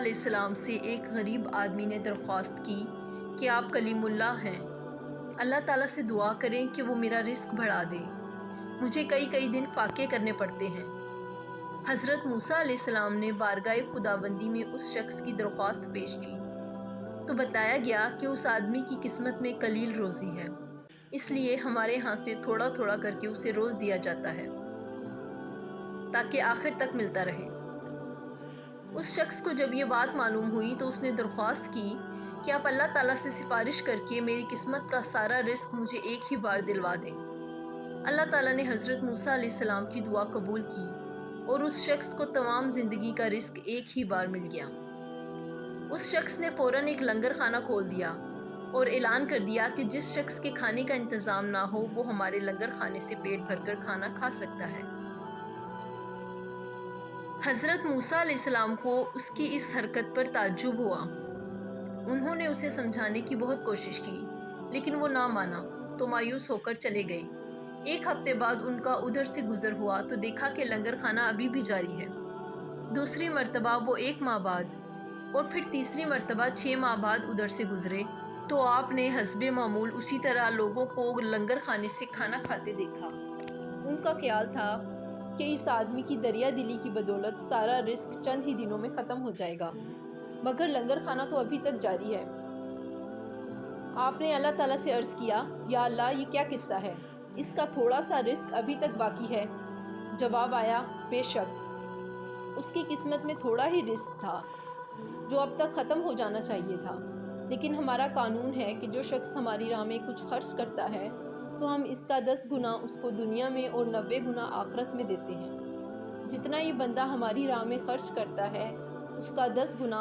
علیہ السلام سے ایک غریب آدمی نے درخواست کی کہ آپ کلیم اللہ ہیں، اللہ تعالیٰ سے دعا کریں کہ وہ میرا رزق بڑھا دے، مجھے کئی دن فاقے کرنے پڑتے ہیں۔ حضرت موسیٰ علیہ السلام نے بارگاہ خداوندی میں اس شخص کی درخواست پیش کی تو بتایا گیا کہ اس آدمی کی قسمت میں قلیل روزی ہے، اس لیے ہمارے ہاں سے تھوڑا تھوڑا کر کے اسے روز دیا جاتا ہے تاکہ آخر تک ملتا رہے۔ اس شخص کو جب یہ بات معلوم ہوئی تو اس نے درخواست کی کہ آپ اللہ تعالیٰ سے سفارش کر کے میری قسمت کا سارا رزق مجھے ایک ہی بار دلوا دیں۔ اللہ تعالیٰ نے حضرت موسیٰ علیہ السلام کی دعا قبول کی اور اس شخص کو تمام زندگی کا رزق ایک ہی بار مل گیا۔ اس شخص نے فوراً ایک لنگر خانہ کھول دیا اور اعلان کر دیا کہ جس شخص کے کھانے کا انتظام نہ ہو وہ ہمارے لنگر خانے سے پیٹ بھر کر کھانا کھا سکتا ہے۔ حضرت موسیٰ علیہ السلام کو اس کی اس حرکت پر تعجب ہوا۔ انہوں نے اسے سمجھانے کی بہت کوشش کی لیکن وہ نہ مانا تو مایوس ہو کر چلے گئے۔ ایک ہفتے بعد ان کا ادھر سے گزر ہوا تو دیکھا کہ لنگر خانہ ابھی بھی جاری ہے۔ دوسری مرتبہ وہ 1 ماہ بعد اور پھر تیسری مرتبہ 6 ماہ بعد ادھر سے گزرے تو آپ نے حسب معمول اسی طرح لوگوں کو لنگر خانے سے کھانا کھاتے دیکھا۔ ان کا خیال تھا کہ اس آدمی کی دریا دلی کی بدولت سارا رزق چند ہی دنوں میں ختم ہو جائے گا، مگر لنگر خانہ تو ابھی تک جاری ہے۔ آپ نے اللہ تعالیٰ سے عرض کیا، یا اللہ یہ کیا قصہ ہے، اس کا تھوڑا سا رزق ابھی تک باقی ہے۔ جواب آیا، بے شک اس کی قسمت میں تھوڑا ہی رزق تھا جو اب تک ختم ہو جانا چاہیے تھا، لیکن ہمارا قانون ہے کہ جو شخص ہماری راہ میں کچھ خرچ کرتا ہے تو ہم اس کا 10 گنا اس کو دنیا میں اور 90 گنا آخرت میں دیتے ہیں۔ جتنا یہ بندہ ہماری راہ میں خرچ کرتا ہے اس کا 10 گنا